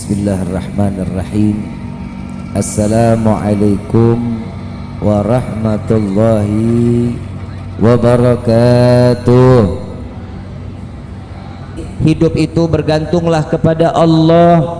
Bismillahirrahmanirrahim. Assalamualaikum warahmatullahi wabarakatuh. Hidup itu bergantunglah kepada Allah,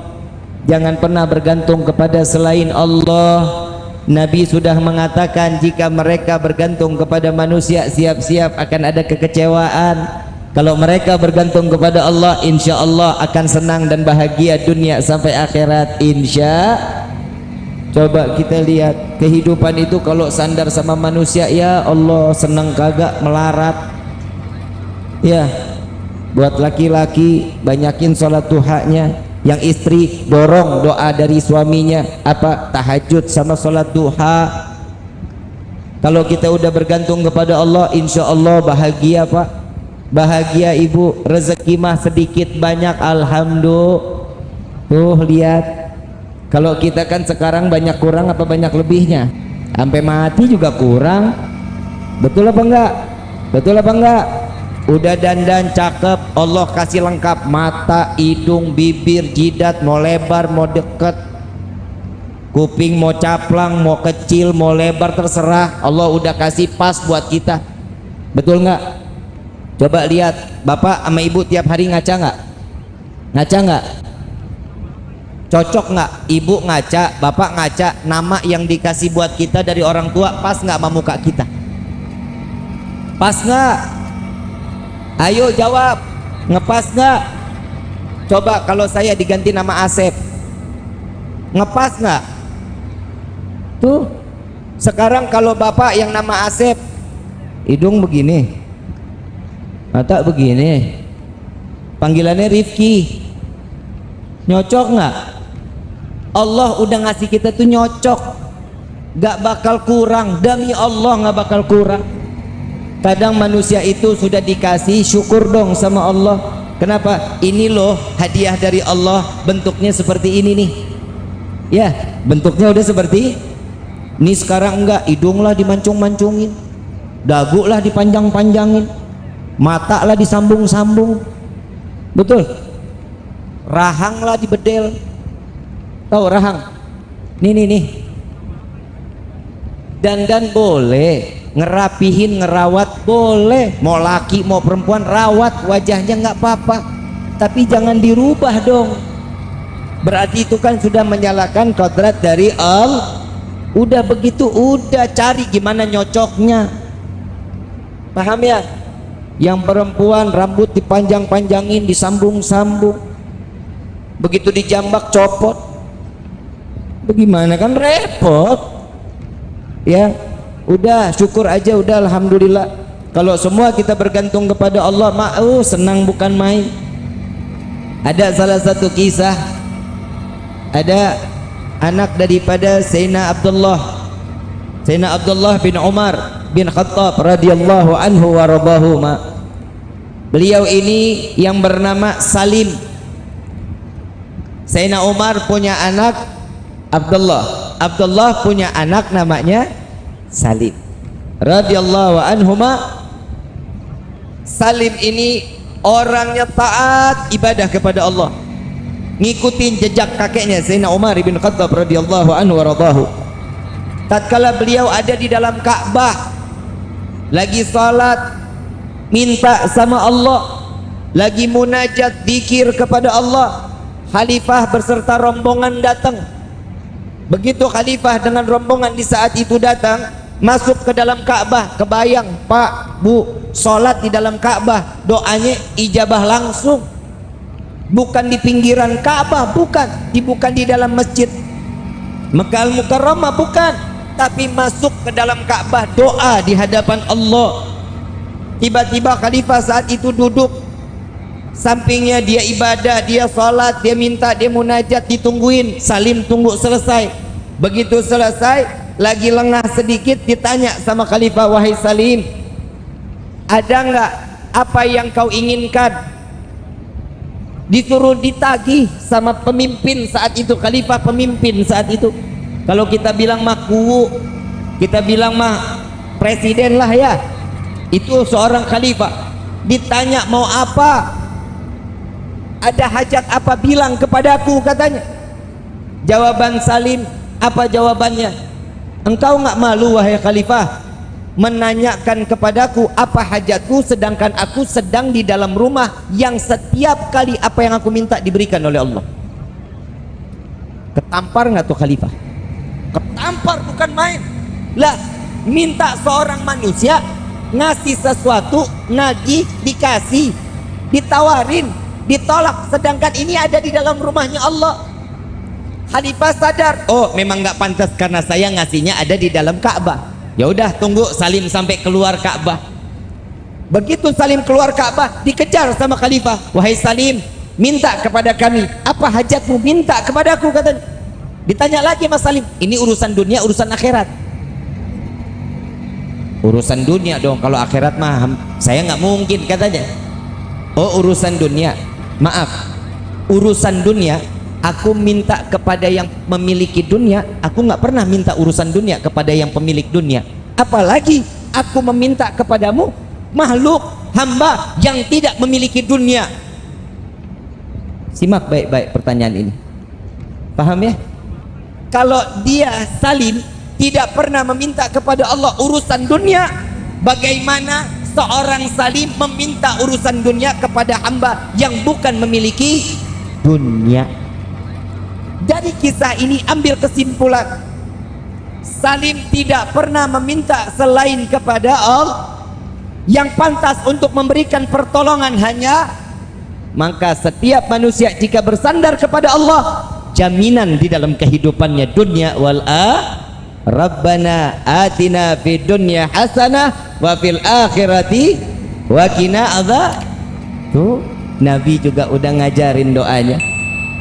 jangan pernah bergantung kepada selain Allah. Nabi sudah mengatakan jika mereka bergantung kepada manusia, siap-siap akan ada kekecewaan. Kalau mereka bergantung kepada Allah, insya Allah akan senang dan bahagia dunia sampai akhirat, insya. Coba kita lihat kehidupan itu kalau sandar sama manusia, ya Allah senang kagak melarat. Ya, buat laki-laki banyakin sholat duhanya, yang istri dorong doa dari suaminya apa, tahajud sama sholat duha. Kalau kita udah bergantung kepada Allah, insya Allah bahagia Pak, bahagia ibu. Rezeki mah sedikit banyak alhamdulillah. Tuh lihat, kalau kita kan sekarang banyak kurang apa banyak lebihnya, sampai mati juga kurang. Betul apa enggak? Betul apa enggak? Udah dandan cakep, Allah kasih lengkap, mata, hidung, bibir, jidat, mau lebar mau deket, kuping mau caplang mau kecil mau lebar terserah, Allah udah kasih pas buat kita. Betul nggak? Coba lihat, bapak sama ibu tiap hari ngaca nggak? Ngaca nggak? Cocok nggak? Ibu ngaca, bapak ngaca, nama yang dikasih buat kita dari orang tua pas nggak sama muka kita? Pas nggak? Ayo jawab, ngepas nggak? Coba kalau saya diganti nama Asep, ngepas nggak? Tuh, sekarang kalau bapak yang nama Asep, hidung begini, mata begini, panggilannya Rifki, nyocok nggak? Allah udah ngasih kita tuh nyocok, gak bakal kurang, demi Allah gak bakal kurang. Kadang manusia itu sudah dikasih, syukur dong sama Allah. Kenapa? Ini loh hadiah dari Allah, bentuknya seperti ini nih. Ya, bentuknya udah seperti ini. Sekarang enggak, hidung lah dimancung-mancungin, dagu lah dipanjang-panjangin, mata lah disambung-sambung. Betul? Rahang lah dibedel. Tahu rahang? Nih. Dandan boleh, ngerapihin, ngerawat boleh, mau laki mau perempuan rawat wajahnya nggak apa-apa, tapi jangan dirubah dong. Berarti itu kan sudah menyalakan kodrat dari Allah. Udah begitu, udah cari gimana nyocoknya. Paham ya? Yang perempuan rambut dipanjang-panjangin, disambung-sambung, begitu dijambak copot, bagaimana, kan repot ya. Udah syukur aja, udah alhamdulillah. Kalau semua kita bergantung kepada Allah, senang bukan main. Ada salah satu kisah, ada anak daripada Sayyidina Abdullah bin Umar bin Khattab radhiyallahu anhu wa radhahu ma. Beliau ini yang bernama Salim. Sayyidina Umar punya anak Abdullah punya anak namanya Salim radhiyallahu anhuma. Salim ini orangnya taat ibadah kepada Allah, ngikutin jejak kakeknya Sayyidina Umar bin Khattab radhiyallahu anhu wa radhahu. Tatkala beliau ada di dalam Ka'bah lagi salat minta sama Allah, lagi munajat zikir kepada Allah, khalifah berserta rombongan datang. Begitu khalifah dengan rombongan di saat itu datang, masuk ke dalam Ka'bah, kebayang Pak Bu, sholat di dalam Ka'bah, doanya ijabah langsung. Bukan di pinggiran Ka'bah, bukan di dalam masjid Mekah Al-Mukarramah, bukan, tapi masuk ke dalam Ka'bah, doa di hadapan Allah. Tiba-tiba khalifah saat itu duduk, sampingnya dia ibadah, dia sholat, dia minta, dia munajat, ditungguin. Salim tunggu selesai. Begitu selesai, lagi lengah sedikit, ditanya sama khalifah, wahai Salim, ada nggak apa yang kau inginkan? Disuruh ditagih sama pemimpin saat itu, khalifah pemimpin saat itu. Kalau kita bilang mah kuwu, kita bilang mah presiden lah ya. Itu seorang khalifah ditanya mau apa, ada hajat apa, bilang kepadaku katanya. Jawaban Salim, apa jawabannya? Engkau nggak malu wahai khalifah menanyakan kepadaku apa hajatku, sedangkan aku sedang di dalam rumah yang setiap kali apa yang aku minta diberikan oleh Allah. Ketampar nggak tuh khalifah? Ketampar, bukan main lah. Minta seorang manusia ngasih sesuatu, nagih, dikasih, ditawarin, ditolak, sedangkan ini ada di dalam rumahnya Allah. Khalifah sadar, oh memang nggak pantas karena saya ngasihnya ada di dalam Ka'bah. Ya udah, tunggu Salim sampai keluar Ka'bah. Begitu Salim keluar Ka'bah, dikejar sama khalifah. Wahai Salim, minta kepada kami, apa hajatmu? Minta kepadaku, katanya. Ditanya lagi Mas Salim, ini urusan dunia, urusan akhirat. Urusan dunia dong, kalau akhirat mah saya nggak mungkin, katanya. Oh urusan dunia, maaf, urusan dunia aku minta kepada yang memiliki dunia. Aku nggak pernah minta urusan dunia kepada yang pemilik dunia, apalagi aku meminta kepadamu, makhluk hamba yang tidak memiliki dunia. Simak baik-baik pertanyaan ini, paham ya? Kalau dia Salim tidak pernah meminta kepada Allah urusan dunia, bagaimana seorang Salim meminta urusan dunia kepada hamba yang bukan memiliki dunia? Dari kisah ini ambil kesimpulan, Salim tidak pernah meminta selain kepada Allah. Yang pantas untuk memberikan pertolongan hanya, maka setiap manusia jika bersandar kepada Allah, jaminan di dalam kehidupannya dunia wal Rabbana atina fid dunya hasanah wa fil akhirati wa qina adzab. Tuh Nabi juga udah ngajarin doanya.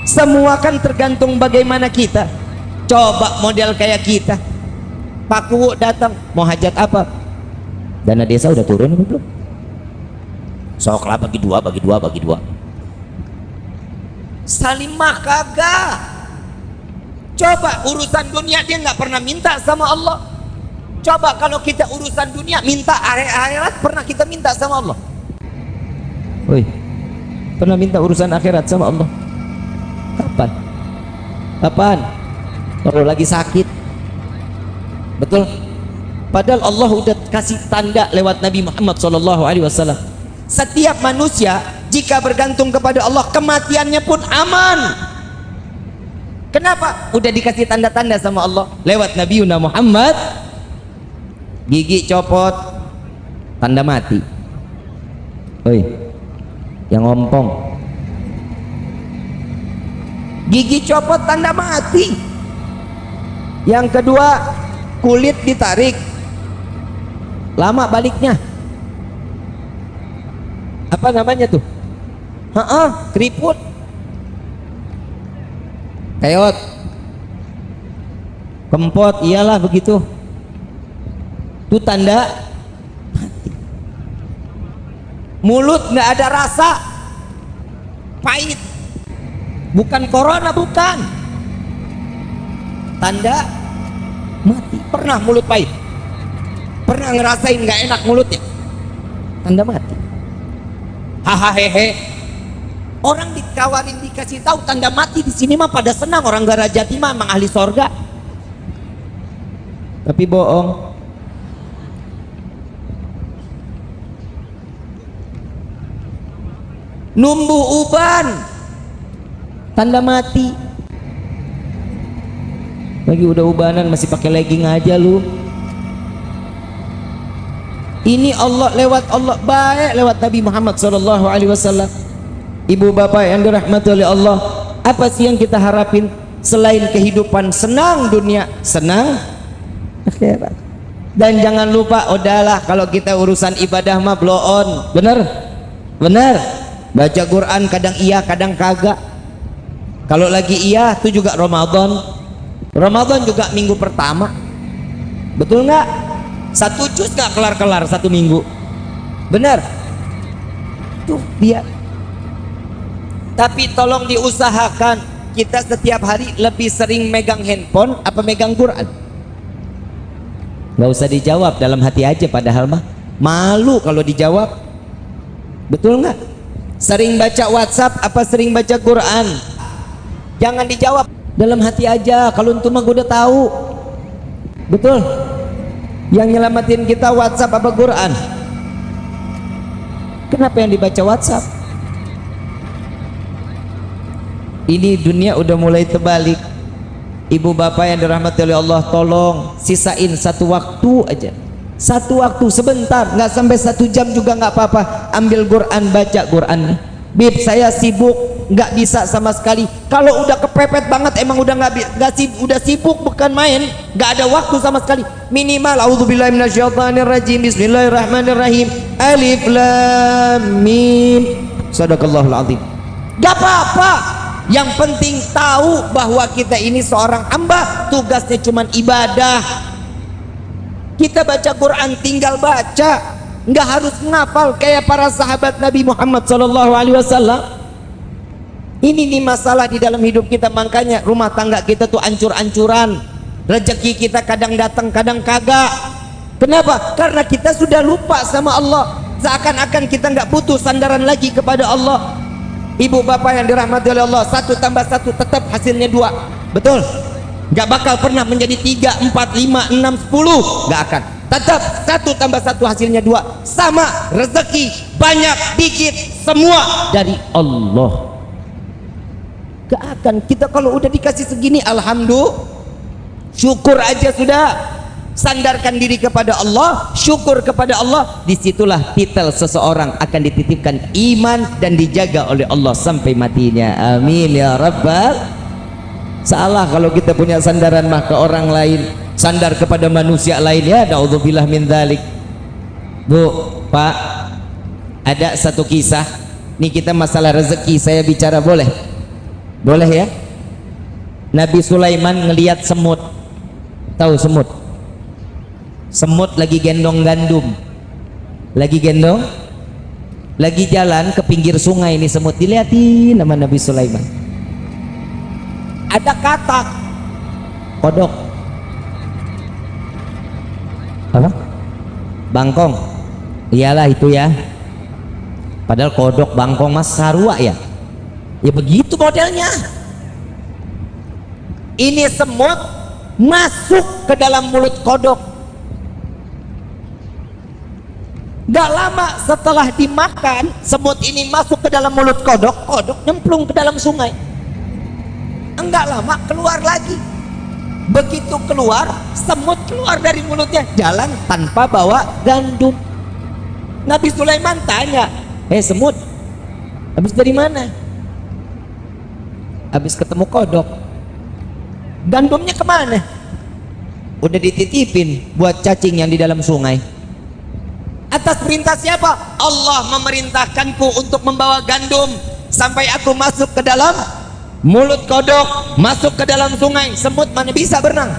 Semua kan tergantung bagaimana kita. Coba model kayak kita, Pak Kuwu datang mau hajat apa, dana desa udah turun belum? Soklah bagi dua. Salim mah kagak. Coba urusan dunia dia nggak pernah minta sama Allah. Coba kalau kita urusan dunia minta akhirat, pernah kita minta sama Allah? Woi, pernah minta urusan akhirat sama Allah? Kapan? Kapan? Kalau lagi sakit. Betul? Padahal Allah udah kasih tanda lewat Nabi Muhammad SAW. Setiap manusia jika bergantung kepada Allah, kematiannya pun aman. Kenapa? Udah dikasih tanda-tanda sama Allah lewat Nabi Muhammad. Gigi copot, tanda mati. Oi, yang ngompong. Gigi copot, tanda mati. Yang kedua, kulit ditarik, lama baliknya. Apa namanya tuh? Keriput. Keot, kempot, iyalah begitu. Itu tanda mati. Mulut nggak ada rasa, pahit. Bukan corona, bukan. Tanda mati. Pernah mulut pahit? Pernah ngerasain nggak enak mulutnya? Tanda mati. Hahaha. Orang dikawarin dikasih tahu tanda mati di sini mah pada senang, orang Garajati mah emang ahli sorga. Tapi bohong. Numbuh uban, tanda mati. Lagi udah ubanan masih pakai legging aja lu. Ini Allah, lewat Allah, baik lewat Nabi Muhammad SAW. Ibu bapak yang dirahmati oleh Allah, apa sih yang kita harapin selain kehidupan senang dunia, senang akhirat? Dan jangan lupa, udahlah kalau kita urusan ibadah mah blow on, bener? Baca Quran kadang iya kadang kagak. Kalau lagi iya itu juga Ramadan juga minggu pertama, betul nggak? 1 juz nggak kelar satu minggu, bener? Tuh dia. Tapi tolong diusahakan kita setiap hari lebih sering megang handphone apa megang Quran. Nggak usah dijawab, dalam hati aja, padahal mah malu kalau dijawab, betul nggak? Sering baca WhatsApp apa sering baca Quran? Jangan dijawab. Dalam hati aja, kalau antum mah gua udah tahu. Betul. Yang nyelamatin kita WhatsApp apa Quran? Kenapa yang dibaca WhatsApp? Ini dunia udah mulai terbalik. Ibu bapak yang dirahmati oleh Allah, tolong sisain satu waktu aja. Satu waktu sebentar, nggak sampai 1 jam juga nggak apa-apa. Ambil Quran, baca Quran. Bib, saya sibuk, nggak bisa sama sekali. Kalau udah kepepet banget, emang udah udah sibuk bukan main, nggak ada waktu sama sekali. Minimal auzubillahi minasyaitonirrajim, bismillahirrahmanirrahim, alif lam mim, sadaqallahul azim. Nggak apa-apa. Yang penting tahu bahwa kita ini seorang hamba, tugasnya cuma ibadah. Kita baca Quran tinggal baca, nggak harus ngapal kayak para sahabat Nabi Muhammad SAW. Ini nih masalah di dalam hidup kita, makanya rumah tangga kita tuh ancur-ancuran, rezeki kita kadang datang kadang kagak. Kenapa? Karena kita sudah lupa sama Allah, seakan-akan kita nggak butuh sandaran lagi kepada Allah. Ibu bapak yang dirahmati oleh Allah, 1 tambah 1 tetap hasilnya 2. Betul? Gak bakal pernah menjadi 3, 4, 5, 6, 10. Gak akan. Tetap 1 tambah 1 hasilnya 2. Sama, rezeki banyak dikit semua dari Allah. Gak akan. Kita kalau udah dikasih segini, alhamdulillah, syukur aja sudah. Sandarkan diri kepada Allah, syukur kepada Allah. Disitulah titel seseorang akan dititipkan iman dan dijaga oleh Allah sampai matinya. Amin ya rabbal. Salah kalau kita punya sandaran mah ke orang lain, sandar kepada manusia lain, ya naudzubillah min dzalik. Bu, Pak, ada satu kisah. Nih kita masalah rezeki saya bicara, boleh? Boleh ya? Nabi Sulaiman ngelihat semut. Tahu semut? Semut lagi gendong gandum, lagi gendong, lagi jalan ke pinggir sungai. Ini semut dilihatin sama Nabi Sulaiman. Ada katak, kodok, apa? Bangkong. Iyalah itu ya. Padahal kodok, bangkong mas sarua ya. Ya begitu modelnya. Ini semut masuk ke dalam mulut kodok. Gak lama setelah dimakan, semut ini masuk ke dalam mulut kodok, kodok nyemplung ke dalam sungai. Enggak lama keluar lagi. Begitu keluar, semut keluar dari mulutnya, jalan tanpa bawa gandum. Nabi Sulaiman tanya, semut, habis dari mana? Habis ketemu kodok. Gandumnya kemana? Udah dititipin buat cacing yang di dalam sungai. Atas perintah siapa? Allah memerintahkanku untuk membawa gandum sampai aku masuk ke dalam mulut kodok, masuk ke dalam sungai. Semut mana bisa berenang?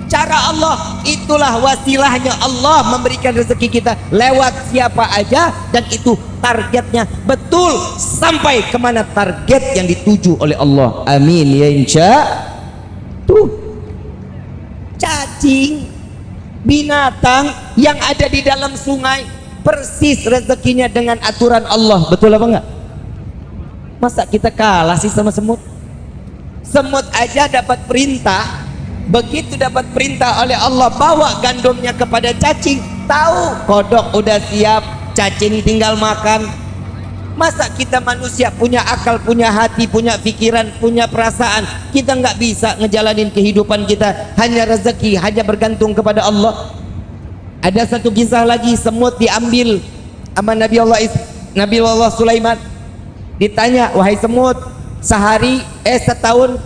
Cara Allah, itulah wasilahnya Allah memberikan rezeki kita lewat siapa aja, dan itu targetnya betul sampai kemana target yang dituju oleh Allah. Amin ya insya. Tuh cacing, binatang yang ada di dalam sungai persis rezekinya dengan aturan Allah. Betul apa enggak? Masa kita kalah sih sama semut? Semut aja dapat perintah, begitu dapat perintah oleh Allah bawa gandumnya kepada cacing, tahu kodok udah siap, cacing tinggal makan. Masa kita manusia punya akal, punya hati, punya pikiran, punya perasaan, kita nggak bisa ngejalanin kehidupan kita hanya rezeki, hanya bergantung kepada Allah? Ada satu kisah lagi, semut diambil sama Nabi Allah Sulaiman. Ditanya, wahai semut, setahun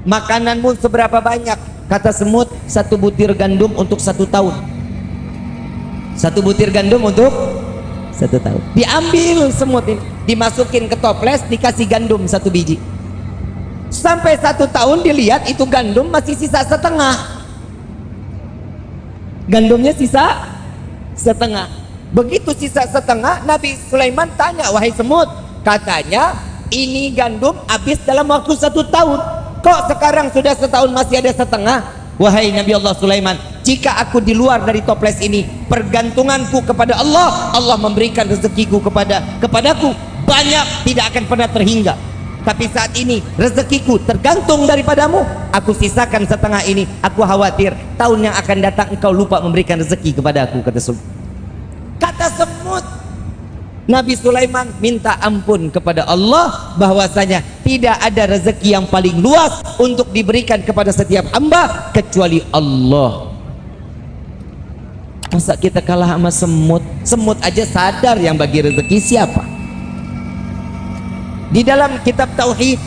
makananmu seberapa banyak? Kata semut, 1 butir gandum untuk 1 tahun. 1 butir gandum untuk 1 tahun. Diambil semut ini, dimasukin ke toples, dikasih gandum 1 biji. Sampai 1 tahun dilihat itu gandum masih sisa setengah. Gandumnya sisa setengah. Begitu sisa setengah, Nabi Sulaiman tanya, wahai semut, katanya ini gandum habis dalam waktu 1 tahun. Kok sekarang sudah setahun masih ada setengah? Wahai Nabi Allah Sulaiman, jika aku di luar dari toples ini, pergantunganku kepada Allah, Allah memberikan rezekiku kepadaku banyak, tidak akan pernah terhingga. Tapi saat ini rezekiku tergantung daripadamu. Aku sisakan setengah ini. Aku khawatir tahun yang akan datang engkau lupa memberikan rezeki kepada aku, kata semut. Kata semut. Nabi Sulaiman minta ampun kepada Allah bahwasanya tidak ada rezeki yang paling luas untuk diberikan kepada setiap hamba kecuali Allah. Masa kita kalah sama semut? Semut aja sadar yang bagi rezeki siapa. Di dalam kitab Tauhid,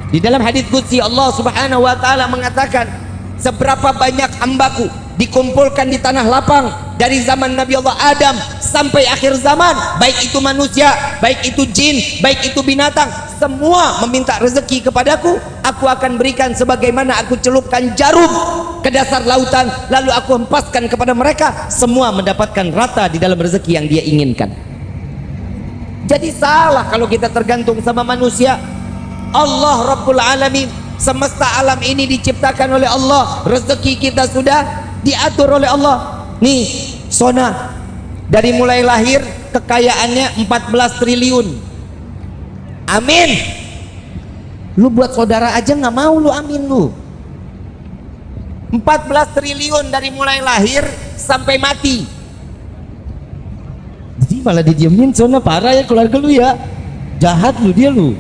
di dalam hadis qudsi, Allah Subhanahu wa taala mengatakan, seberapa banyak hambaku dikumpulkan di tanah lapang dari zaman Nabi Allah Adam sampai akhir zaman, baik itu manusia, baik itu jin, baik itu binatang, semua meminta rezeki kepadaku, aku akan berikan sebagaimana aku celupkan jarum ke dasar lautan, lalu aku hempaskan kepada mereka, semua mendapatkan rata di dalam rezeki yang dia inginkan. Jadi salah kalau kita tergantung sama manusia. Allah Rabbul Alamin, semesta alam ini diciptakan oleh Allah, rezeki kita sudah diatur oleh Allah. Nih Sona, dari mulai lahir kekayaannya 14 triliun. Amin. Lu buat saudara aja nggak mau, lu amin lu. 14 triliun dari mulai lahir sampai mati. Jadi malah didiemin. Sona parah ya keluarga lu ya, jahat lu dia lu.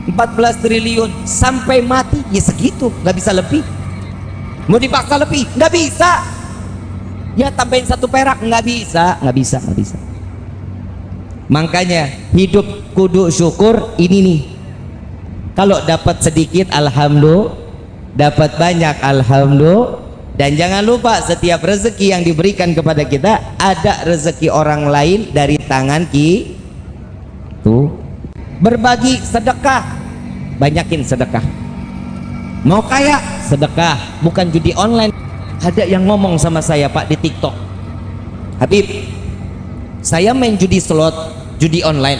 14 triliun sampai mati ya segitu, nggak bisa lebih. Mau dipaksa lebih nggak bisa. Ya tambahin 1 perak nggak bisa, nggak bisa, nggak bisa. Makanya hidup kudu syukur ini nih. Kalau dapat sedikit alhamdulillah, dapat banyak alhamdulillah, dan jangan lupa setiap rezeki yang diberikan kepada kita ada rezeki orang lain dari tangan tuh. Berbagi sedekah, banyakin sedekah. Mau kaya sedekah, bukan judi online. Ada yang ngomong sama saya Pak di TikTok, Habib, saya main judi slot, judi online,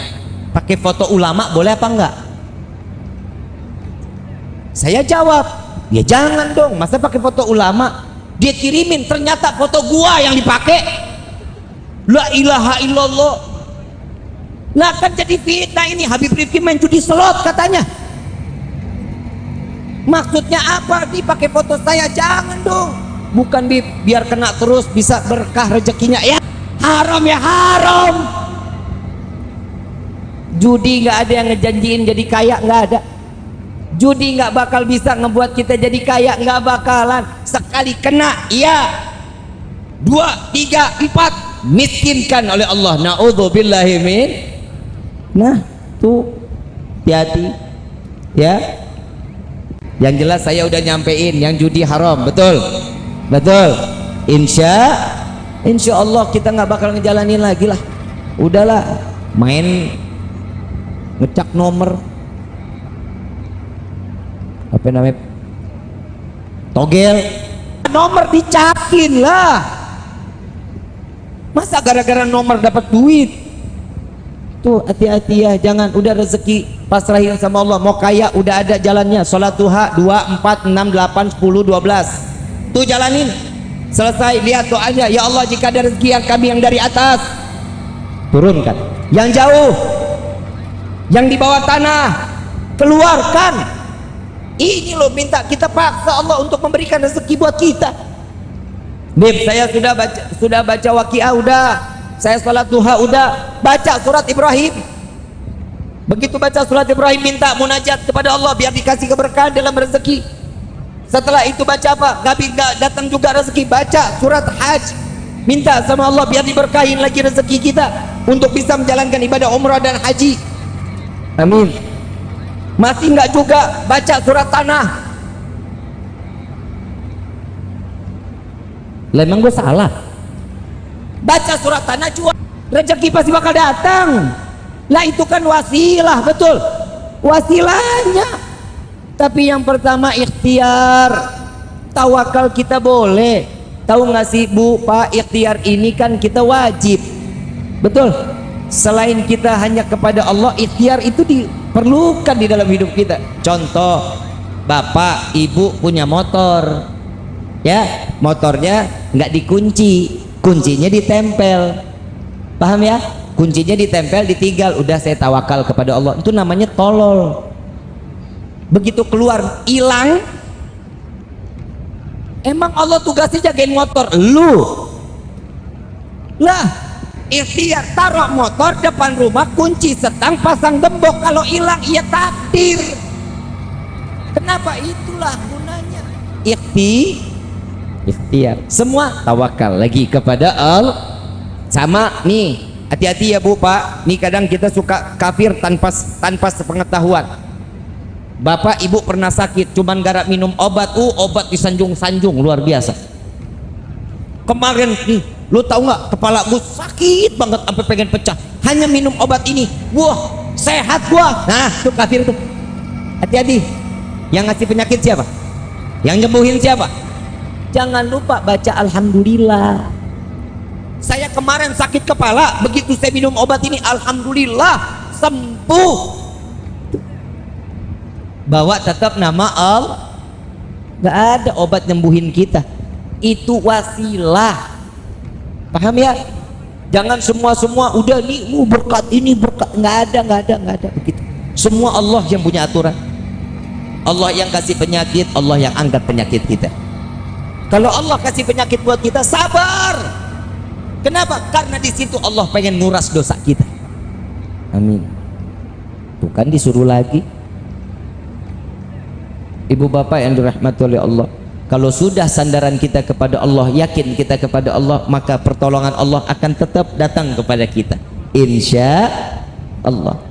pakai foto ulama boleh apa enggak? Saya jawab, ya jangan dong, masa pakai foto ulama? Dia kirimin, ternyata foto gua yang dipakai. La ilaha illallah. Lah kan jadi fitnah ini. Habib Rifki main judi slot katanya. Maksudnya apa? Dipakai foto saya, jangan dong. Bukan biar kena terus bisa berkah rezekinya. Ya haram, ya haram. Judi nggak ada yang ngejanjiin jadi kaya, nggak ada. Judi nggak bakal bisa ngebuat kita jadi kaya, nggak bakalan. Sekali kena, iya. 2, 3, 4 miskinkan oleh Allah. Na'udzubillahi min. Nah tuh hati-hati ya. Yang jelas saya udah nyampein yang judi haram, betul, betul. Insya Allah kita nggak bakal ngejalanin lagi lah. Udahlah, main ngecak nomor apa namanya, togel nomor dicakin lah. Masa gara-gara nomor dapat duit? Tuh hati-hati ya, jangan. Udah rezeki pasrahin sama Allah. Mau kaya udah ada jalannya. Sholat duha 2, 4, 6, 8, 10, 12. Tuh jalanin. Selesai, lihat doanya. Ya Allah, jika ada rezeki yang kami yang dari atas, turunkan. Yang jauh, yang di bawah tanah, keluarkan. Ini loh, minta kita paksa Allah untuk memberikan rezeki buat kita. Bib, saya sudah baca Waqiah, udah. Saya sholat duha, udah. Baca surat Ibrahim. Begitu baca surat Ibrahim, minta munajat kepada Allah biar dikasih keberkahan dalam rezeki. Setelah itu baca apa? Gak datang juga rezeki, baca surat Hajj, minta sama Allah biar diberkahin lagi rezeki kita untuk bisa menjalankan ibadah umrah dan haji. Amin. Masih nggak juga, baca surat Tanah. Lah emang gue salah? Baca surat Tanah juga, rezeki pasti bakal datang. Lah itu kan wasilah, betul, wasilahnya. Tapi yang pertama ikhtiar. Tawakal kita boleh. Tahu nggak sih Bu, Pak, ikhtiar ini kan kita wajib, betul. Selain kita hanya kepada Allah, ikhtiar itu diperlukan di dalam hidup kita. Contoh, bapak ibu punya motor, ya, motornya nggak dikunci, kuncinya ditempel, paham ya? kuncinya ditempel, ditinggal, udah saya tawakal kepada Allah. Itu namanya tolol. Begitu keluar hilang. Emang Allah tugasnya jagain motor lu lah, ikhtiar taruh motor depan rumah, kunci setang, pasang gembok, kalau hilang ya takdir. Kenapa? Itulah gunanya ikhtiar. Semua tawakal lagi kepada Allah. Sama nih, hati-hati ya Bu Pak, nih kadang kita suka kafir tanpa sepengetahuan. Bapak ibu pernah sakit, cuman gara minum obat, obat disanjung-sanjung luar biasa. Kemarin lu tahu nggak, kepala gue sakit banget sampai pengen pecah, hanya minum obat ini, wah sehat gua. Nah itu kafir tuh. Hati-hati, yang ngasih penyakit siapa? Yang nyembuhin siapa? Jangan lupa baca alhamdulillah. Saya kemarin sakit kepala, begitu saya minum obat ini, alhamdulillah sembuh. Bawa tetap nama Allah. Gak ada obat nyembuhin kita, itu wasilah. Paham ya? Jangan semua udah nih berkat ini berkat, nggak ada begitu. Semua Allah yang punya aturan. Allah yang kasih penyakit, Allah yang angkat penyakit kita. Kalau Allah kasih penyakit buat kita, sabar. Kenapa? Karena di situ Allah pengen nguras dosa kita. Amin. Tuh kan disuruh lagi. Ibu bapak yang dirahmati oleh Allah, kalau sudah sandaran kita kepada Allah, yakin kita kepada Allah, maka pertolongan Allah akan tetap datang kepada kita, insya Allah.